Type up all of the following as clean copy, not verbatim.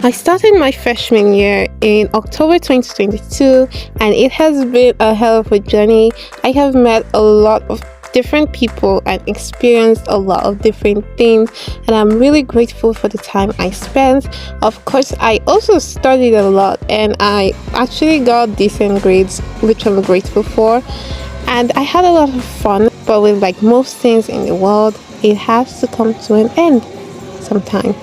I started my freshman year in October 2022, and it has been a hell of a journey. I have met a lot of different people and experienced a lot of different things, and I'm really grateful for the time I spent. Of course, I also studied a lot and I actually got decent grades, which I'm grateful for, and I had a lot of fun. But with like most things in the world, it has to come to an end sometime.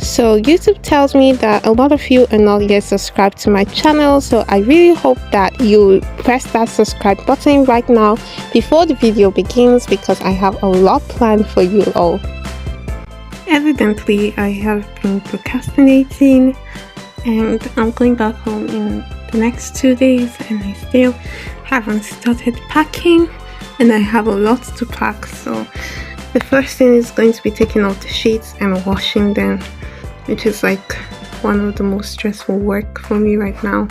So YouTube tells me that a lot of you are not yet subscribed to my channel, so I really hope that you press that subscribe button right now before the video begins, because I have a lot planned for you all. Evidently, I have been procrastinating, and I'm going back home in the next 2 days and I still haven't started packing, and I have a lot to pack. So the first thing is going to be taking out the sheets and washing them, which is like one of the most stressful work for me right now.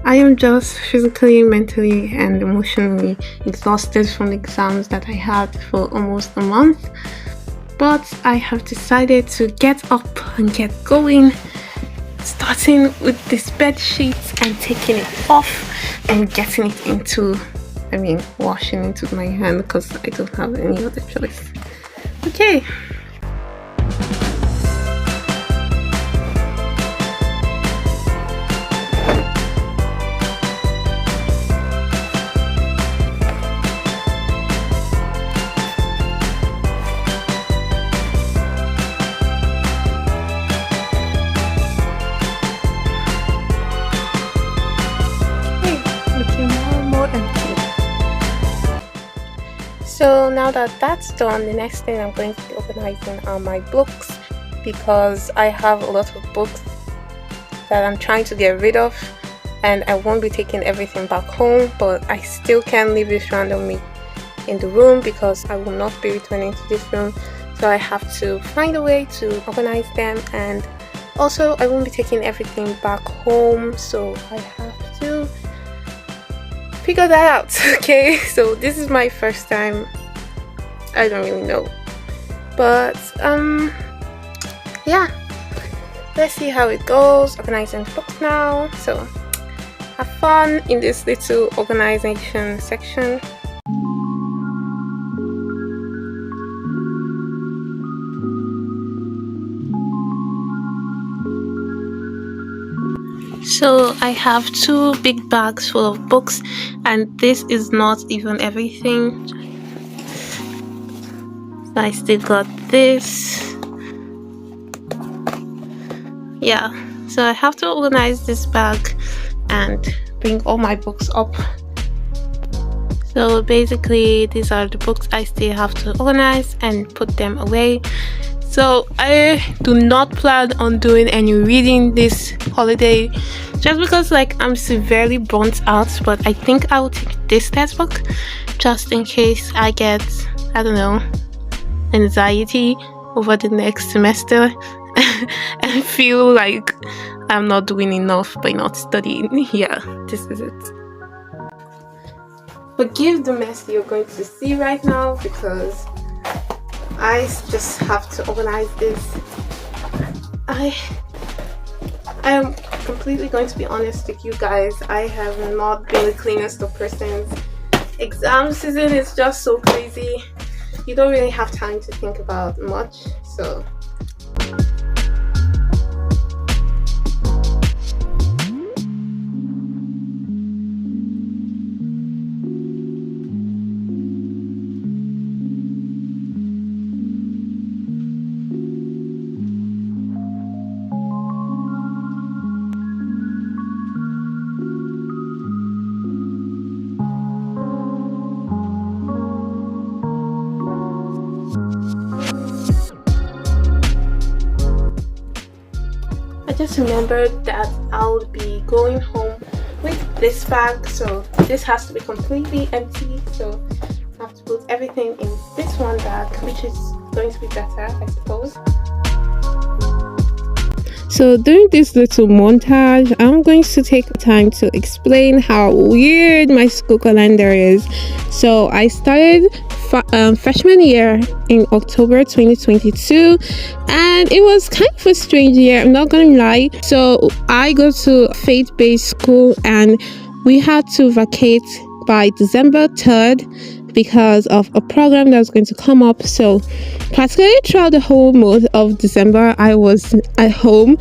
I am just physically, mentally, and emotionally exhausted from the exams that I had for almost a month. But I have decided to get up and get going, starting with this bed sheets and taking it off and getting it into, washing into my hand, because I don't have any other choice. Okay. So now that that's done, the next thing I'm going to be organizing are my books, because I have a lot of books that I'm trying to get rid of, and I won't be taking everything back home, but I still can't leave this randomly in the room because I will not be returning to this room. So I have to find a way to organize them, and also I won't be taking everything back home, so I have to figure that out. Okay, so this is my first time. I don't really know, but yeah, let's see how it goes. Organizing books now, so have fun in this little organization section. So I have 2 big bags full of books, and this is not even everything. So I still got this. Yeah, so I have to organize this bag and bring all my books up. So basically, these are the books I still have to organize and put them away. So I do not plan on doing any reading this holiday, just because I'm severely burnt out. But I think I will take this textbook just in case I get, I don't know, anxiety over the next semester and feel like I'm not doing enough by not studying. Yeah, this is it. Forgive the mess you're going to see right now, because I just have to organize this. I am completely going to be honest with you guys. I have not been the cleanest of persons. Exam season is just so crazy. You don't really have time to think about much, so I just remembered that I'll be going home with this bag, so this has to be completely empty. So I have to put everything in this one bag, which is going to be better, I suppose. So during this little montage, I'm going to take time to explain how weird my school calendar is. So I started freshman year in October 2022, and it was kind of a strange year, I'm not gonna lie. So I go to faith-based school, and we had to vacate by December 3rd because of a program that was going to come up. So practically throughout the whole month of December, I was at home,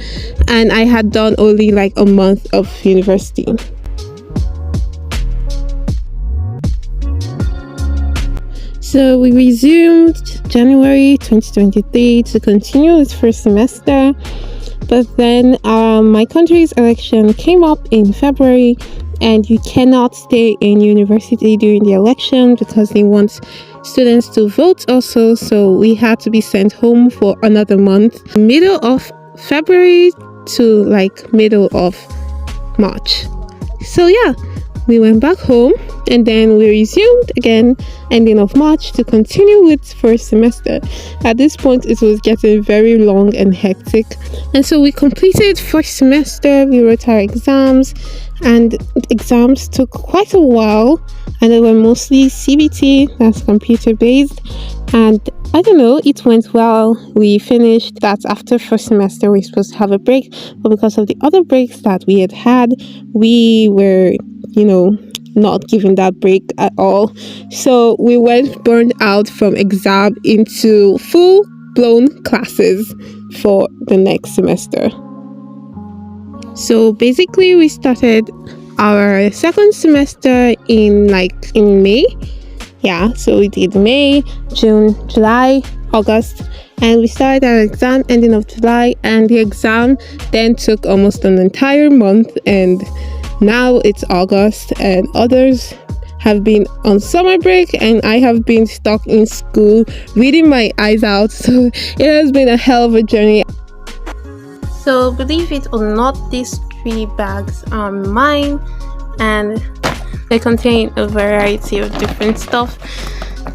and I had done only like a month of university. So we resumed January 2023 to continue this first semester, but then my country's election came up in February, and you cannot stay in university during the election because they want students to vote also. So we had to be sent home for another month, middle of February to like middle of March. So yeah, we went back home, and then we resumed again ending of March to continue with first semester. At this point, it was getting very long and hectic, and so we completed first semester. We wrote our exams, and exams took quite a while, and they were mostly CBT, that's computer based, and I don't know, it went well. We finished that. After first semester we were supposed to have a break, but because of the other breaks that we had, we were not given that break at all. So we went burned out from exam into full-blown classes for the next semester. So basically we started our second semester in May. Yeah, so we did May, June, July, August, and we started our exam ending of July, and the exam then took almost an entire month, and now it's August, and others have been on summer break, and I have been stuck in school reading my eyes out. So it has been a hell of a journey. So believe it or not, these 3 bags are mine, and they contain a variety of different stuff.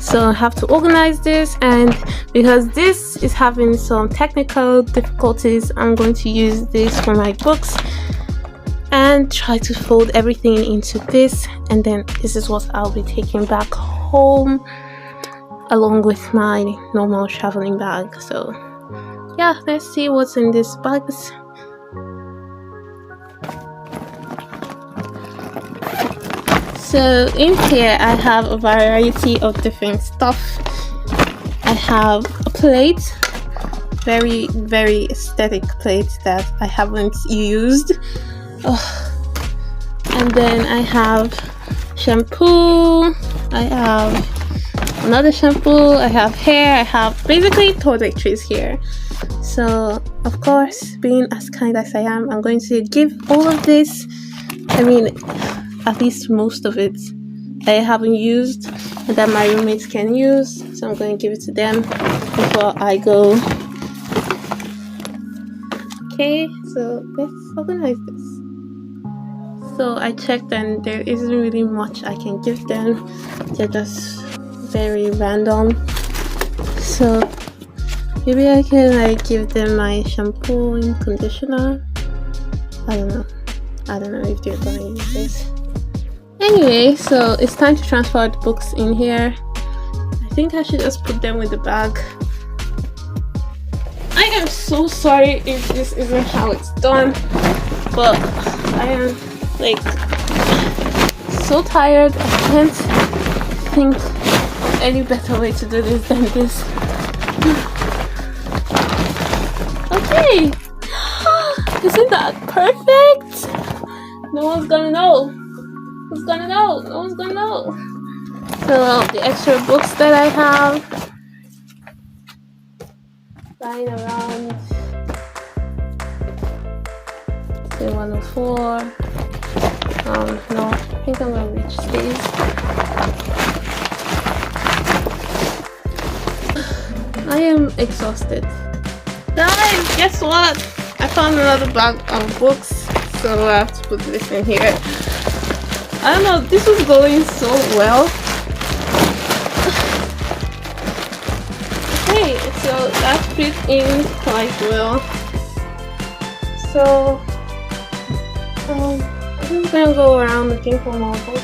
So I have to organize this, and because this is having some technical difficulties, I'm going to use this for my books and try to fold everything into this, and then this is what I'll be taking back home along with my normal traveling bag. So yeah, let's see what's in these bags. So in here I have a variety of different stuff. I have a plate, very aesthetic plate that I haven't used. And then I have shampoo, I have another shampoo, I have hair, I have basically toiletries here. So of course, being as kind as I am, I'm going to give all of this, at least most of it I haven't used and that my roommates can use, so I'm going to give it to them before I go. Okay, so let's organize this. So I checked, and there isn't really much I can give them. They're just very random. So maybe I can give them my shampoo and conditioner. I don't know if they're gonna use this. Anyway, so it's time to transfer the books in here. I think I should just put them in the bag. I am so sorry if this isn't how it's done, but I am so tired. I can't think of any better way to do this than this. Okay, isn't that perfect? No one's gonna know. Who's gonna know? No one's gonna know. So the extra books that I have lying around, say 104. No, I think I'm gonna reach these. I am exhausted. Guys, guess what? I found another bag of books, so I have to put this in here. I don't know, this was going so well. Okay, so that fit in quite well. So I'm just gonna go around looking for more books.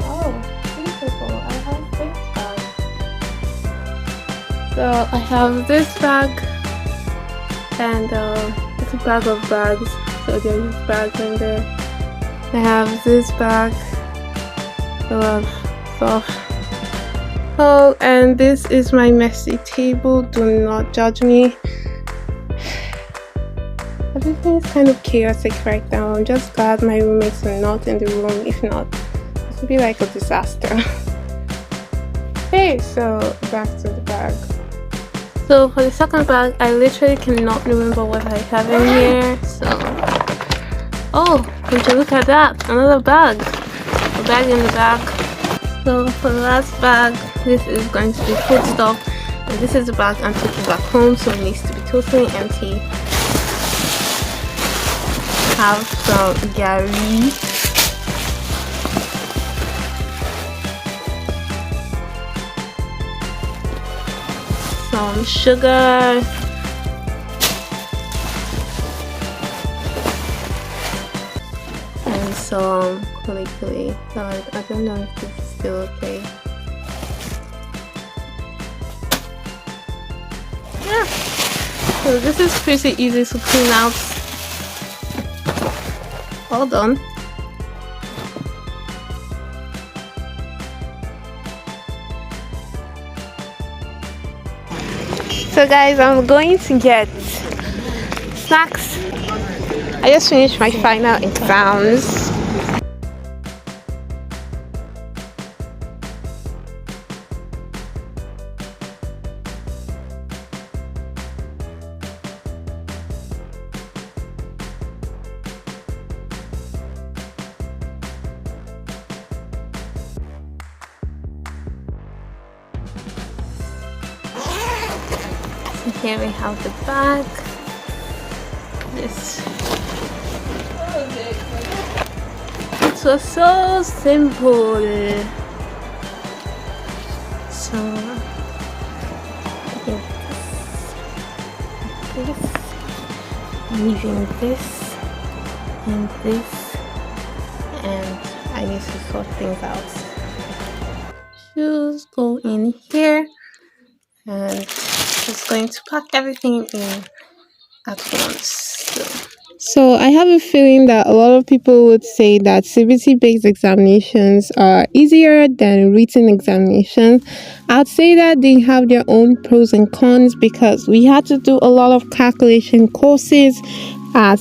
Oh, beautiful! I have this bag. So I have this bag and it's a bag of bags. So there's bags in there. I have this bag full of stuff. Oh, and this is my messy table. Do not judge me. Everything is kind of chaotic right now. I'm just glad my roommates are not in the room. If not, this would be like a disaster. Okay, so back to the bag. So for the second bag, I literally cannot remember what I have in here. So, oh, would you look at that? Another bag. A bag in the back. So for the last bag, this is going to be food stuff. And this is the bag I'm taking back home, so it needs to be totally empty. Have some Gary. Some sugar. And some kuli. I don't know if this is still okay. Yeah. So this is pretty easy to clean out. All done. So guys, I'm going to get snacks. I just finished my final exams. Here we have the bag. This. It was so simple. So I'm using this and this, and I need to sort things out. Shoes go in here, and just going to pack everything in at once. So I have a feeling that a lot of people would say that CBT-based examinations are easier than written examinations. I'd say that they have their own pros and cons because we had to do a lot of calculation courses as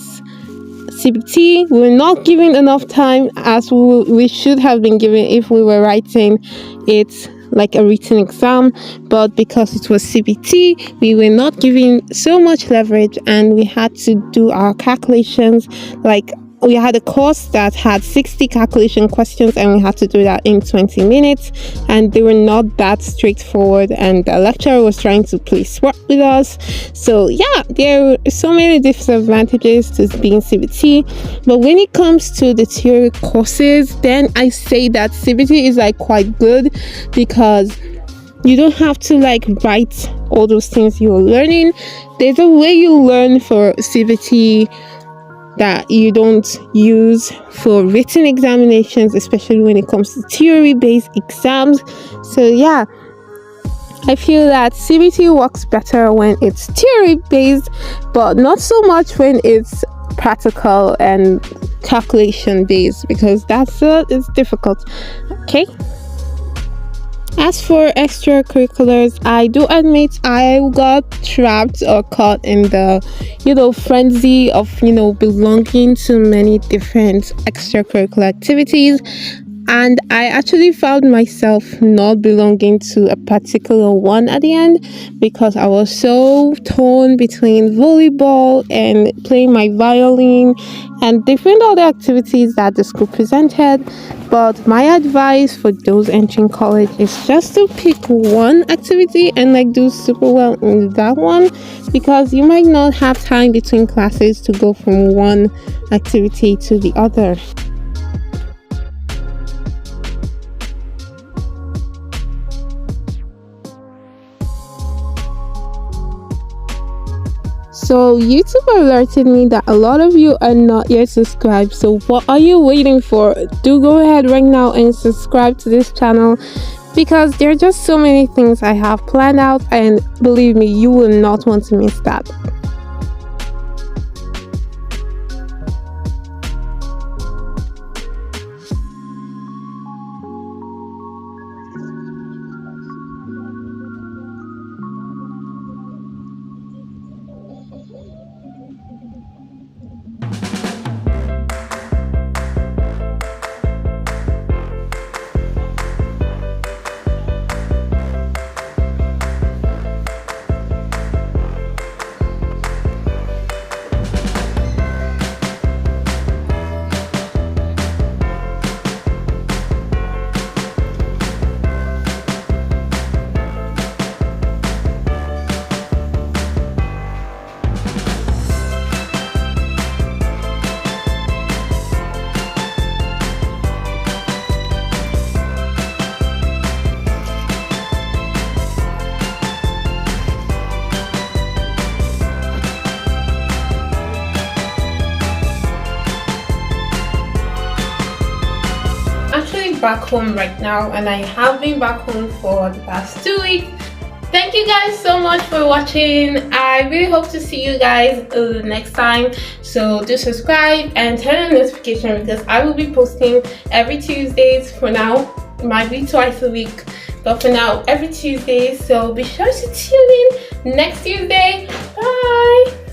CBT. We were not given enough time as we should have been given if we were writing it like a written exam, but because it was CBT, we were not given so much leverage and we had to do our calculations. Like, we had a course that had 60 calculation questions and we had to do that in 20 minutes, and they were not that straightforward, and the lecturer was trying to play smart with us. So yeah, there are so many disadvantages to being CBT, but when it comes to the theory courses, then I say that CBT is like quite good because you don't have to like write all those things you're learning. There's a way you learn for CBT that you don't use for written examinations, especially when it comes to theory-based exams. So yeah, I feel that CBT works better when it's theory-based, but not so much when it's practical and calculation-based, because it's difficult. Okay. As for extracurriculars, I do admit I got trapped or caught in the, frenzy of, belonging to many different extracurricular activities. And I actually found myself not belonging to a particular one at the end because I was so torn between volleyball and playing my violin and different other activities that the school presented. But my advice for those entering college is just to pick one activity and do super well in that one, because you might not have time between classes to go from one activity to the other. So YouTube alerted me that a lot of you are not yet subscribed. So what are you waiting for? Do go ahead right now and subscribe to this channel. because there are just so many things I have planned out, and believe me, you will not want to miss that. Back home right now, and I have been back home for the past 2 weeks. Thank you guys so much for watching. I really hope to see you guys next time, so do subscribe and turn on notification, because I will be posting every Tuesdays. For now, it might be twice a week, but for now every Tuesday, so be sure to tune in next Tuesday. Bye.